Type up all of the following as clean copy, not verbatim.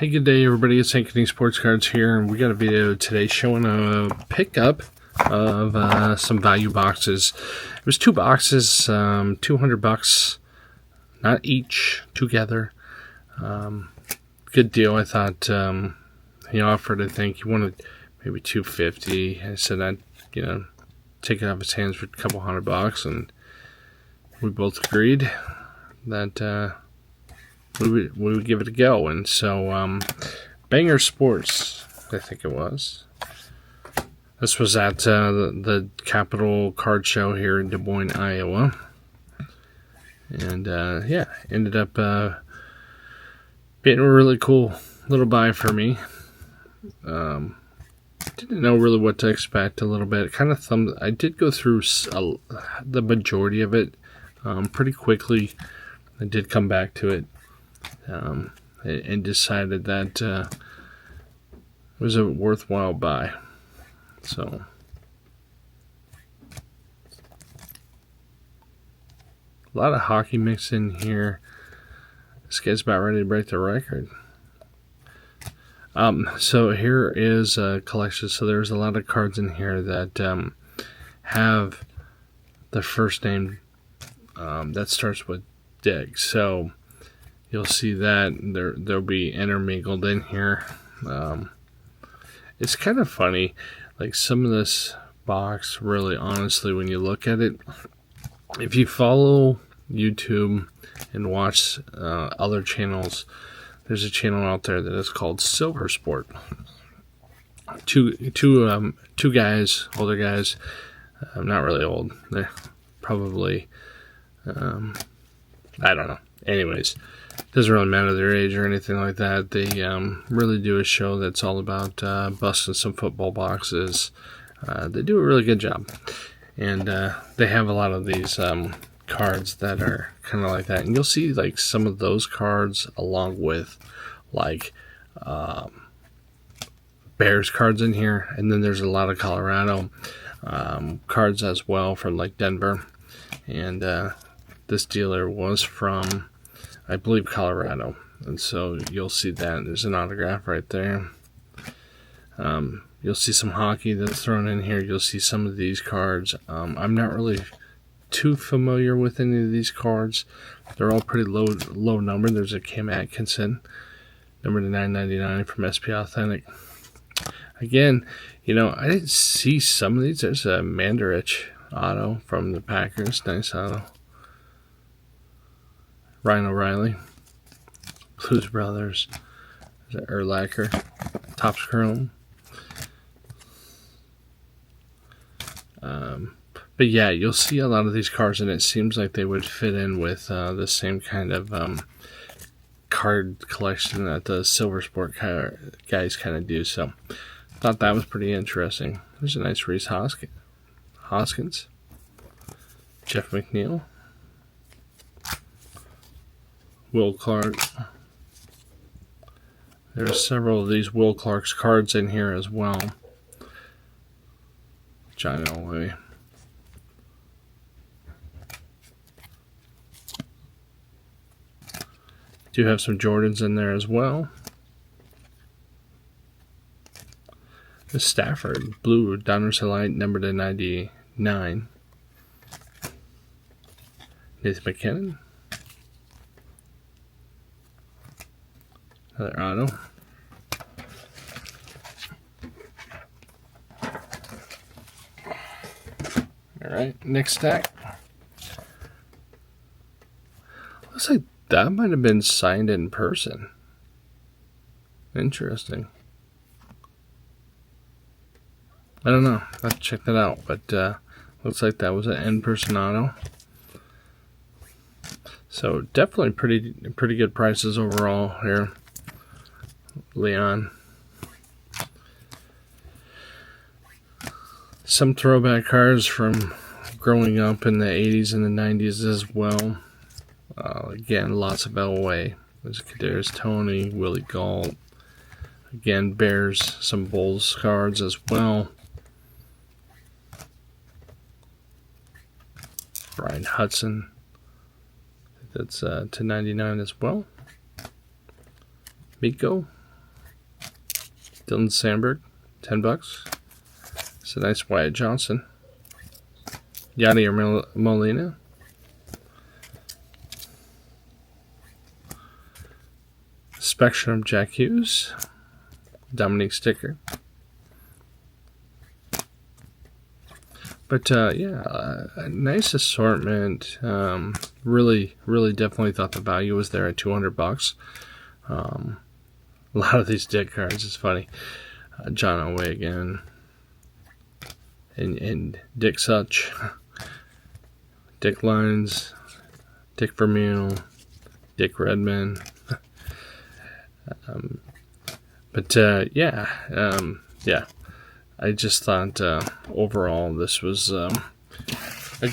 Hey, good day, everybody. It's Anthony Sports Cards here, and we got a video today showing a pickup of some value boxes. It was 2 boxes, $200, not each, together. Good deal. I thought he offered. I think he wanted maybe $250. I said I'd take it off his hands for a couple $100, and we both agreed that we would give it a go. And so Banger Sports, I think it was. This was at the Capital Card Show here in Des Moines, Iowa. And yeah, ended up being a really cool little buy for me. Didn't know really what to expect a little bit. I did go through the majority of it pretty quickly. I did come back to it and decided that it was a worthwhile buy. So a lot of hockey mixed in here. This guy's about ready to break the record. So here is a collection. So there's a lot of cards in here that have the first name that starts with Dig. So you'll see that they'll be intermingled in here. It's kind of funny. Like, some of this box, really, honestly, when you look at it, if you follow YouTube and watch other channels, there's a channel out there that is called Silver Sport. Two guys, older guys, not really old. They're probably, I don't know. Anyways, doesn't really matter their age or anything like that. They really do a show that's all about busting some football boxes. They do a really good job. And they have a lot of these cards that are kind of like that. And you'll see like some of those cards along with like Bears cards in here. And then there's a lot of Colorado cards as well from like Denver. And this dealer was from, I believe, Colorado. And so you'll see that. There's an autograph right there. You'll see some hockey that's thrown in here. You'll see some of these cards. I'm not really too familiar with any of these cards. They're all pretty low number. There's a Kim Atkinson, number to 999 from SP Authentic. Again, I didn't see some of these. There's a Mandarich auto from the Packers. Nice auto. Ryan O'Reilly, Blues Brothers, Urlacher, Topps Chrome. But yeah, you'll see a lot of these cards, and it seems like they would fit in with the same kind of card collection that the Silver Sport guys kind of do. So thought that was pretty interesting. There's a nice Reese Hoskins, Jeff McNeil, Will Clark. There's several of these Will Clark's cards in here as well. John Elway. Do have some Jordans in there as well. The Stafford blue Donruss Light, number to 99. Nathan McKinnon. Another auto. Alright, next stack. Looks like that might have been signed in person. Interesting. I don't know. I'll have to check that out. But looks like that was an in-person auto. So definitely pretty good prices overall here. Leon. Some throwback cards from growing up in the 80s and the 90s as well. Again, lots of Elway. There's Kadarius Toney, Willie Gault. Again, Bears, some Bulls cards as well. Brian Hudson. That's to 99 as well. Miko, Dylan Sandberg, $10. It's a nice Wyatt Johnson. Yadier Molina. Spectrum Jack Hughes. Dominique Sticker. But yeah, a nice assortment. Really definitely thought the value was there at $200. A lot of these Dick cards is funny. John Elway again. And Dick Such. Dick Lines. Dick Vermeil. Dick Redman. Yeah. I just thought overall this was a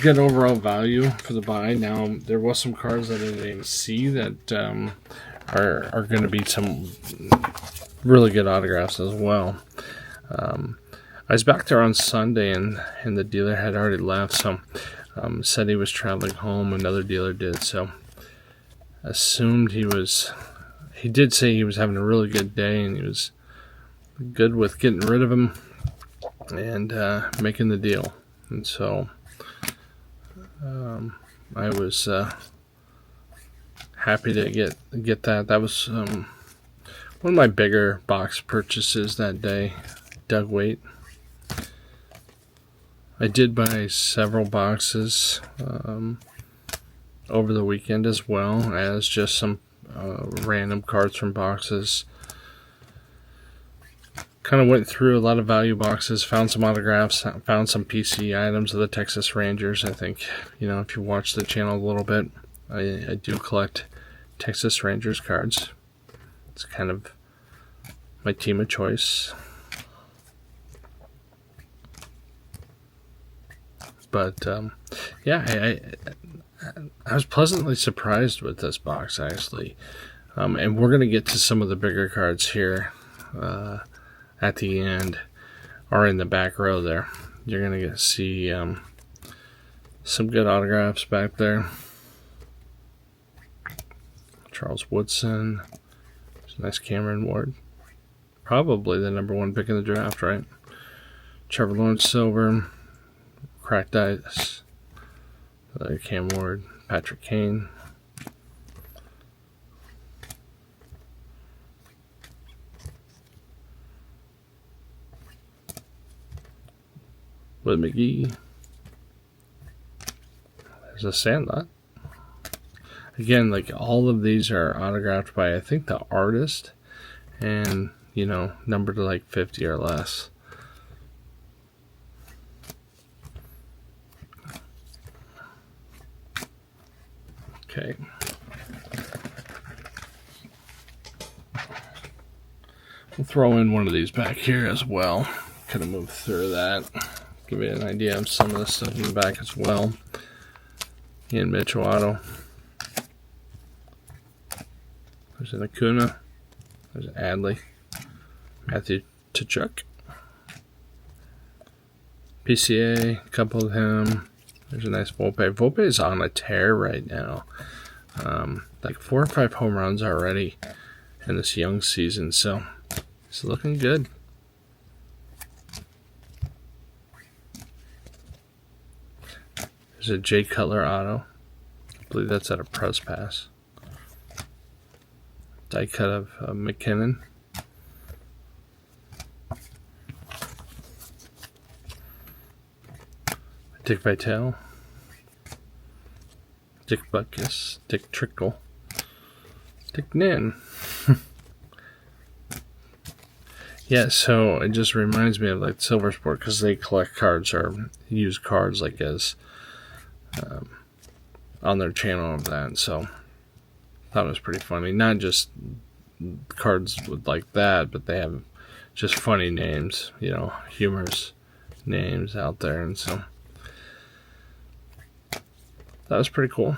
good overall value for the buy. Now there was some cards that I didn't even see that are going to be some really good autographs as well. I was back there on Sunday and the dealer had already left, so said he was traveling home. Another dealer did, so assumed he did say he was having a really good day and he was good with getting rid of him and making the deal. And so I was happy to get that. That was one of my bigger box purchases that day. Doug Waite. I did buy several boxes over the weekend, as well as just some random cards from boxes. Kind of went through a lot of value boxes, found some autographs, found some PC items of the Texas Rangers. I think, if you watch the channel a little bit, I do collect Texas Rangers cards. It's kind of my team of choice. But yeah, I was pleasantly surprised with this box, actually. And we're going to get to some of the bigger cards here at the end, or in the back row there. You're going to see some good autographs back there. Charles Woodson. There's a nice Cameron Ward. Probably the #1 pick in the draft, right? Trevor Lawrence Silver. Cracked Ice. Cam Ward. Patrick Kane. With McGee. There's a Sandlot. Again, like, all of these are autographed by, I think, the artist, and numbered to like 50 or less. Okay. We'll throw in one of these back here as well. Kind of move through that. Give you an idea of some of the stuff in the back as well. Ian Mitchell auto. There's an Acuna. There's an Adley. Matthew Tkachuk. PCA, a couple of him. There's a nice Volpe. Volpe is on a tear right now. Like 4 or 5 home runs already in this young season, so it's looking good. There's a Jay Cutler auto. I believe that's at a press pass. Die cut of McKinnon. Dick Vitale. Dick Butkus. Dick Trickle. Dick Nin. Yeah, so it just reminds me of like Silver Sport, because they collect cards or use cards like as on their channel of that. So I thought it was pretty funny. Not just cards with like that, but they have just funny names, humorous names out there, and so that was pretty cool.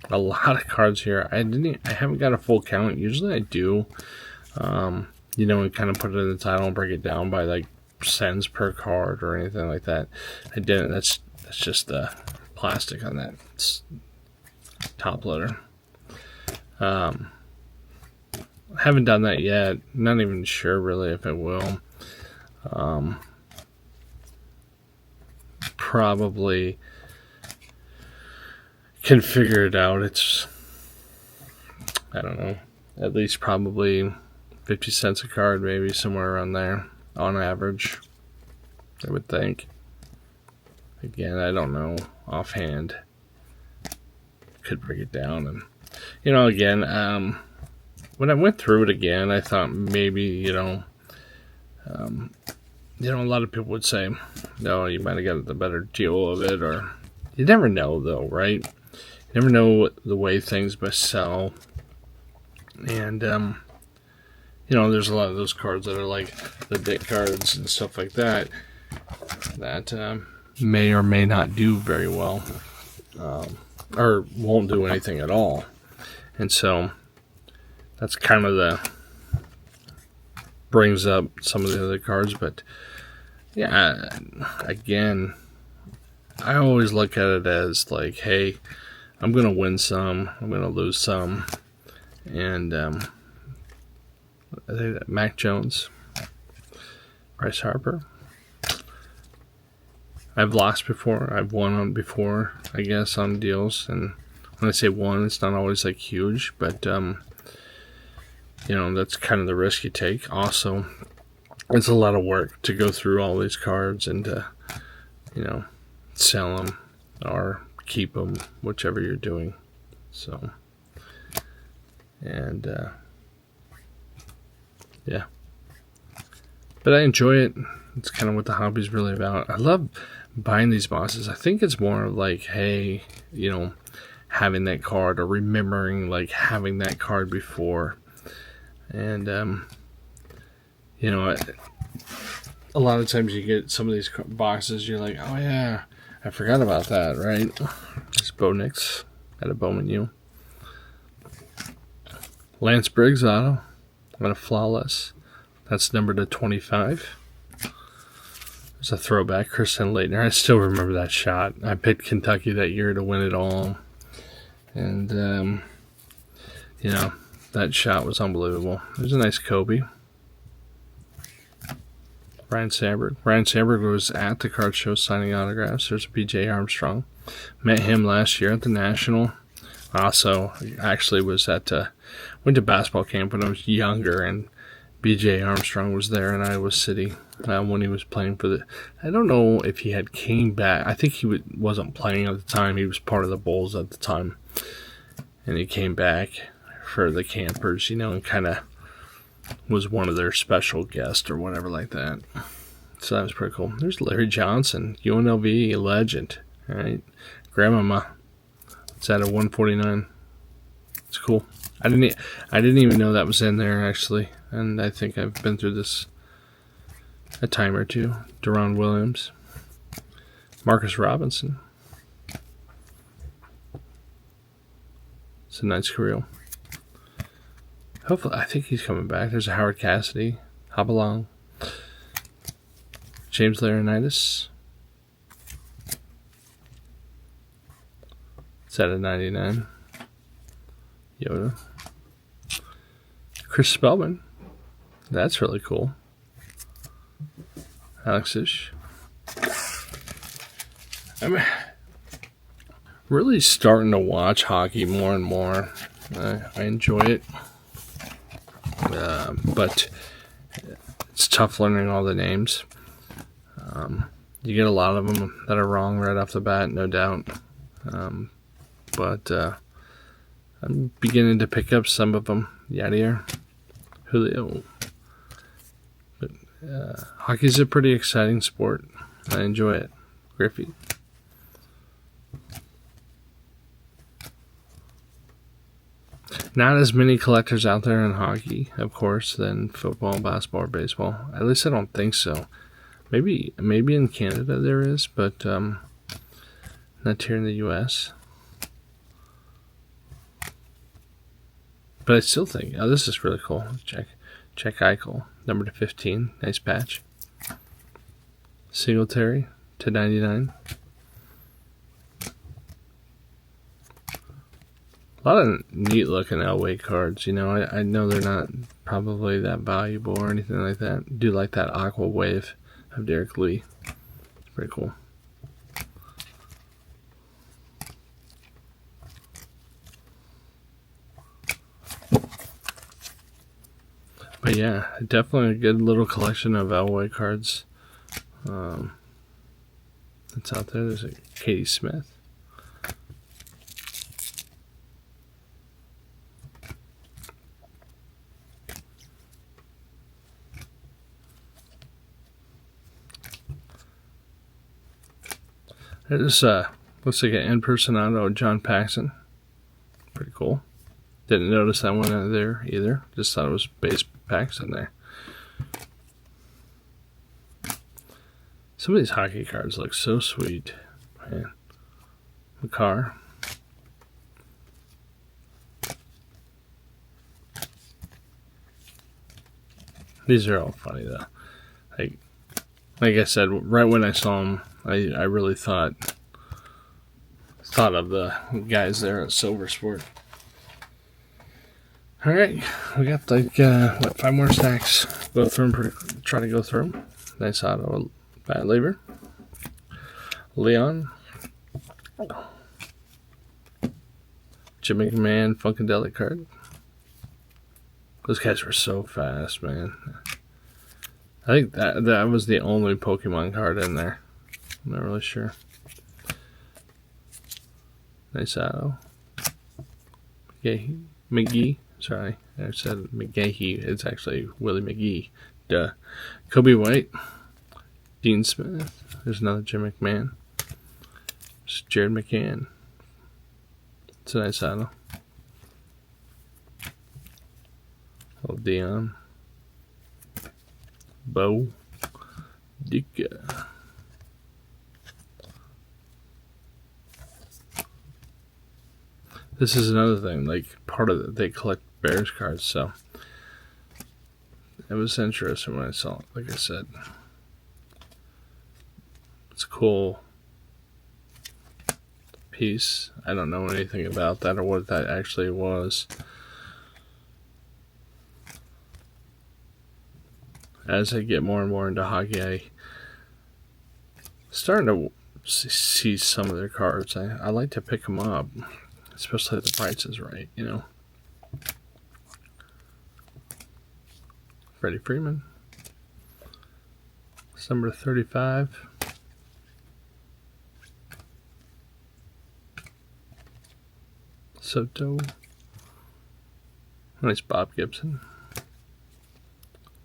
A lot of cards here. I haven't got a full count. Usually I do. And kind of put it in the title and break it down by like cents per card or anything like that. I didn't. That's just the plastic on that top loader. Haven't done that yet. Not even sure really if it will. Probably can figure it out. It's, I don't know, at least probably 50 cents a card, maybe somewhere around there on average, I would think. Again, I don't know offhand. Could break it down. And, again, when I went through it again, I thought maybe, a lot of people would say, no, you might have got the better deal of it, or you never know, though, right? You never know the way things must sell. And, there's a lot of those cards that are like the big cards and stuff like that may or may not do very well, or won't do anything at all. And so that's kind of brings up some of the other cards. But yeah, again, I always look at it as like, hey, I'm going to win some, I'm going to lose some. And I think that Mac Jones, Bryce Harper. I've lost before. I've won on before, I guess, on deals. And when I say won, it's not always like huge, but that's kind of the risk you take. Also, it's a lot of work to go through all these cards and to, sell them or keep them, whichever you're doing. So, and yeah, but I enjoy it. It's kind of what the hobby's really about. I love buying these boxes. I think it's more like, hey, having that card or remembering like having that card before. And a lot of times you get some of these boxes, you're like, oh yeah, I forgot about that, right? It's Bo Nix at a Bowman U. Lance Briggs auto at a Flawless. That's numbered to 25. It's a throwback, Kristen Leitner. I still remember that shot. I picked Kentucky that year to win it all. And, that shot was unbelievable. It was a nice Kobe. Ryan Sandberg. Ryan Sandberg was at the card show signing autographs. There's B.J. Armstrong. Met him last year at the National. Also, actually was went to basketball camp when I was younger, and B.J. Armstrong was there in Iowa City when he was playing for I don't know if he had came back. I think he wasn't playing at the time. He was part of the Bulls at the time. And he came back for the campers, and kind of was one of their special guests or whatever like that. So that was pretty cool. There's Larry Johnson, UNLV legend. All right. Grandmama. It's at a 149. It's cool. I didn't even know that was in there, actually. And I think I've been through this a time or two. Deron Williams. Marcus Robinson. It's a nice career. Hopefully, I think he's coming back. There's a Howard Cassidy. Hop along. James Laurinaitis. It's at a 99. Yoda. Chris Spellman. That's really cool. Alex Ish. I'm really starting to watch hockey more and more. I enjoy it. But it's tough learning all the names. You get a lot of them that are wrong right off the bat, no doubt. But I'm beginning to pick up some of them. Yadier, Julio. But hockey's a pretty exciting sport. I enjoy it. Griffey. Not as many collectors out there in hockey, of course, than football, basketball, or baseball. At least I don't think so. Maybe in Canada there is, but not here in the U.S. But I still think, this is really cool. Check Eichel, number to 15, nice patch. Singletary to 99. A lot of neat looking Elway cards. You know, I know they're not probably that valuable or anything like that. I do like that Aqua Wave of Derek Lee. It's pretty cool. But yeah, definitely a good little collection of Elway cards that's out there. There's a Katie Smith. There's looks like an in-person auto of John Paxson. Pretty cool. Didn't notice that one out there either. Just thought it was base packs in there. Some of these hockey cards look so sweet. Man. McCarr. These are all funny though. Like I said, right when I saw them, I really thought of the guys there at Silver Sport. All right, we got like what, 5 more stacks. Go through them. Try to go through them. Nice auto, Bad Labor, Leon, Jim McMahon, Funkadelic card. Those guys were so fast, man. I think that was the only Pokemon card in there. I'm not really sure. Nice auto. McGee. Sorry, I said McGahee. It's actually Willie McGee. Duh. Kobe White. Dean Smith. There's another Jim McMahon. There's Jared McCann. It's a nice auto. Little Dion. Bo. Dika. This is another thing, like part of it, they collect Bears cards, so it was interesting when I saw it, like I said. It's a cool piece. I don't know anything about that or what that actually was. As I get more and more into hockey, I'm starting to see some of their cards. I like to pick them up. Especially if the price is right, you know. Freddie Freeman. It's number 35. Soto. Nice Bob Gibson.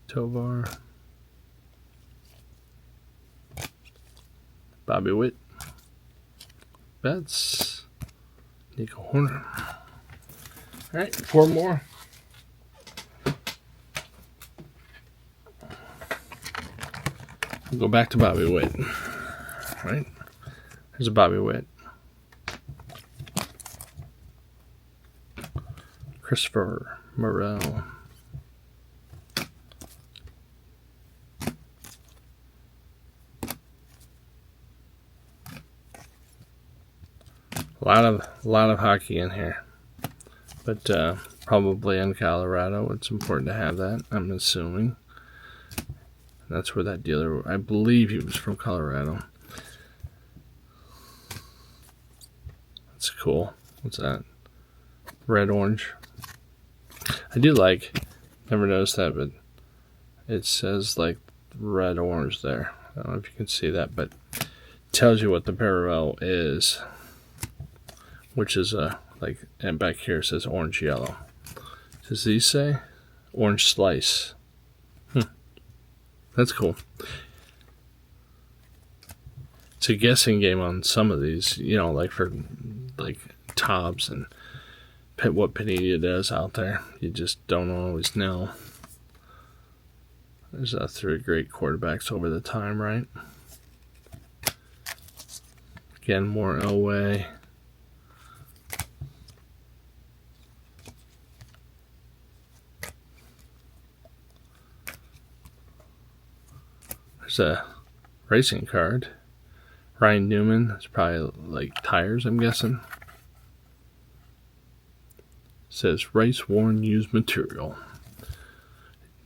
Tovar. Bobby Witt. Betts. Nico Horner. Alright, 4 more. We'll go back to Bobby Witt. Right? There's a Bobby Witt. Christopher Morel. A lot of hockey in here, but probably in Colorado. It's important to have that, I'm assuming. That's where that dealer, I believe he was from Colorado. That's cool. What's that? Red orange. I do like, never noticed that, but it says like red orange there. I don't know if you can see that, but it tells you what the parallel is. Which is like, and back here it says orange yellow. Does these say orange slice? That's cool. It's a guessing game on some of these, you know, like for like Tobbs and what Panini does out there. You just don't always know. There's 3 great quarterbacks over the time, right? Again, more Elway. There's a racing card. Ryan Newman. That's probably like tires, I'm guessing. says rice worn used material.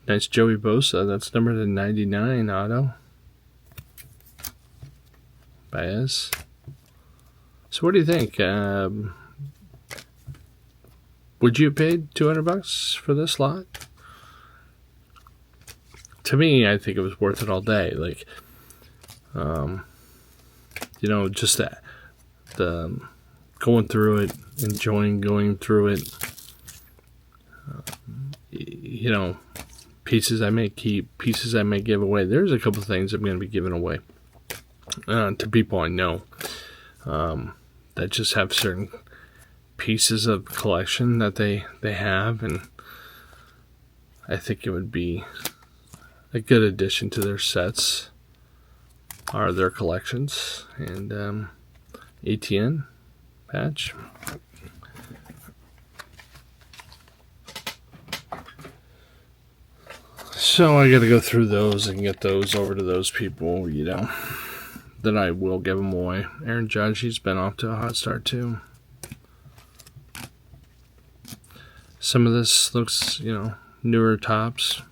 Nice Joey Bosa. That's numbered to 99 auto. Baez. So what do you think? Would you have paid $200 for this lot? To me, I think it was worth it all day. Like, just that the going through it, enjoying going through it. Pieces I may keep, pieces I may give away. There's a couple things I'm going to be giving away to people I know that just have certain pieces of collection that they have, and I think it would be a good addition to their sets or their collections. And ATN patch. So I got to go through those and get those over to those people, that I will give them away. Aaron Judge, he's been off to a hot start too. Some of this looks, newer tops.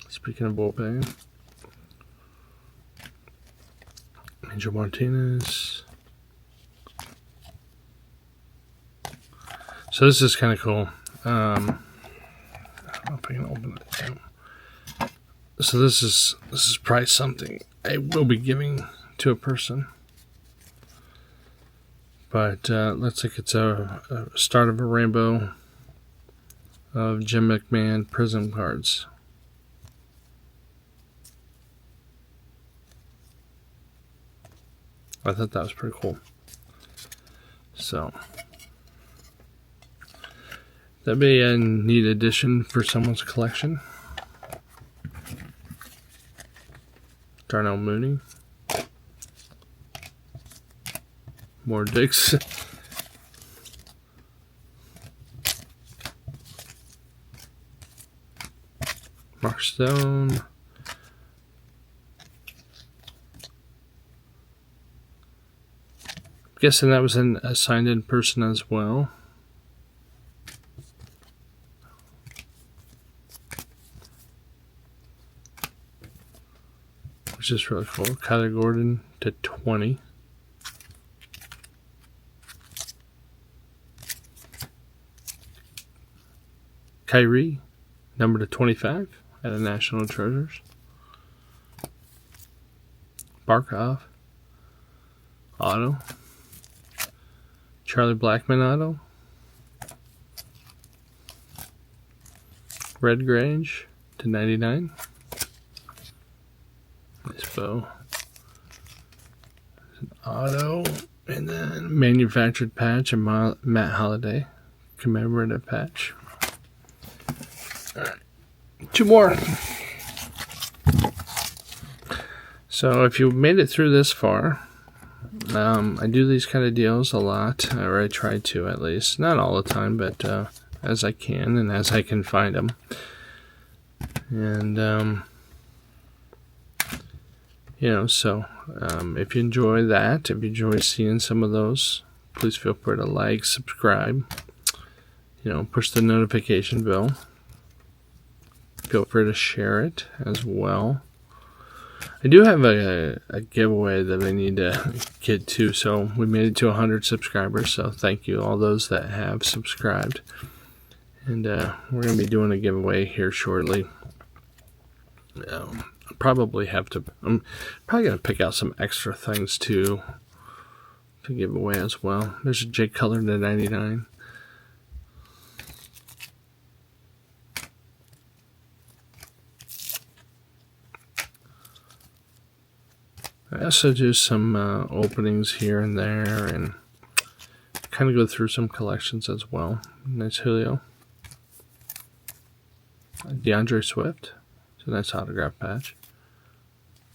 Speaking of bullpen, Angel Martinez. So this is kind of cool. I don't know if I can open it too. So this is probably something I will be giving to a person. But looks like it's a start of a rainbow of Jim McMahon Prism cards. I thought that was pretty cool. So that'd be a neat addition for someone's collection. Darnell Mooney. More Dicks. Mark Stone. I'm guessing that was a signed in person as well. Which is really cool. Kyler Gordon to 20. Kyrie, number to 25 at a National Treasures. Barkov, auto. Charlie Blackmon auto. Red Grange to 99. Nice bow. An auto, and then manufactured patch and Matt Holliday commemorative patch. All right, two more. So if you made it through this far, I do these kind of deals a lot, or I try to at least. Not all the time, but as I can and as I can find them. And if you enjoy that, if you enjoy seeing some of those, please feel free to like, subscribe, push the notification bell. Feel free to share it as well. I do have a giveaway that I need to get to, so we made it to 100 subscribers, so thank you all those that have subscribed. And we're going to be doing a giveaway here shortly. I'm probably going to pick out some extra things to give away as well. There's a Jake Cutler to 99. I also do some openings here and there and kind of go through some collections as well. Nice Julio. DeAndre Swift. It's a nice autograph patch.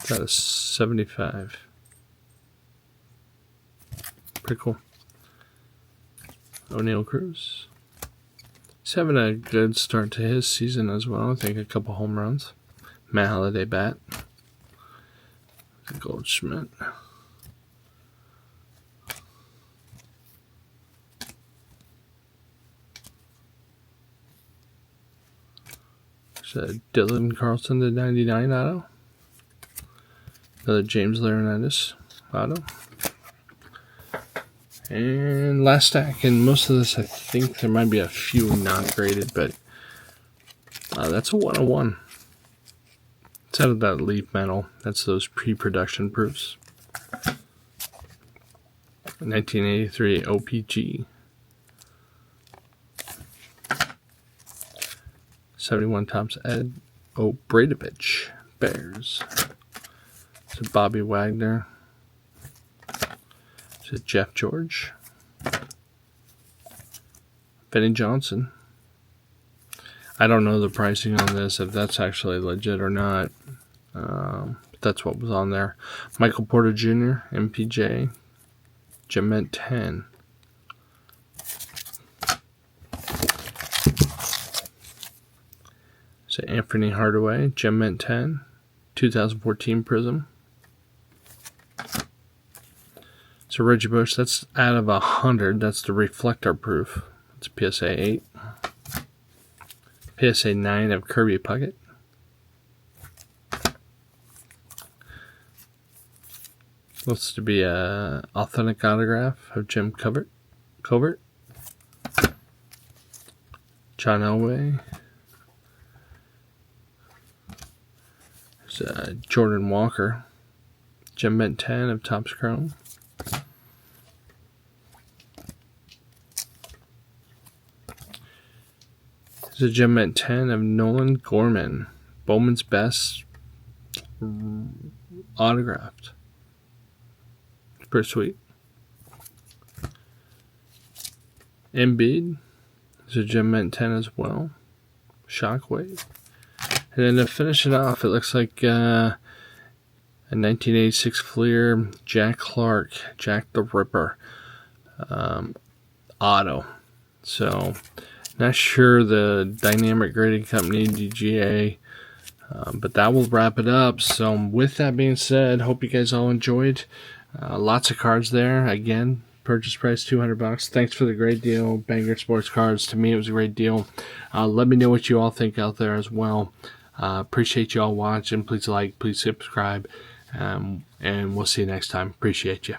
Got a 75. Pretty cool. O'Neal Cruz. He's having a good start to his season as well. I think a couple home runs. Matt Holliday bat. Goldschmidt. There's a Dylan Carlson to 99 auto. Another James Laurinaitis auto. And last stack, and most of this I think there might be a few not graded, but that's a 101. It's out of that leaf metal. That's those pre-production proofs. 1983 OPG. 71 Thompson Ed Obradovich Bears. It's a Bobby Wagner. It's a Jeff George. Benny Johnson. I don't know the pricing on this, if that's actually legit or not. But that's what was on there. Michael Porter Jr., MPJ. Gem 10. So Anthony Hardaway, Gem 10. 2014 Prism. So Reggie Bush, that's out of 100. That's the reflector proof. It's PSA 8. PSA 9 of Kirby Puckett. Looks to be a authentic autograph of Jim Covert. John Elway. There's Jordan Walker. Gem 10 of Topps Chrome. There's a Gem 10 of Nolan Gorman. Bowman's Best autographed. Pretty sweet. Embiid. There's a Gem 10 as well. Shockwave. And then to finish it off, it looks like a 1986 Fleer Jack Clark, Jack the Ripper auto. So, not sure the Dynamic Grading Company, DGA, but that will wrap it up. So, with that being said, hope you guys all enjoyed. Lots of cards there. Again, purchase price $200. Thanks for the great deal, Banger Sports Cards. To me, it was a great deal. Let me know what you all think out there as well. Appreciate you all watching. Please like, please subscribe, and we'll see you next time. Appreciate you.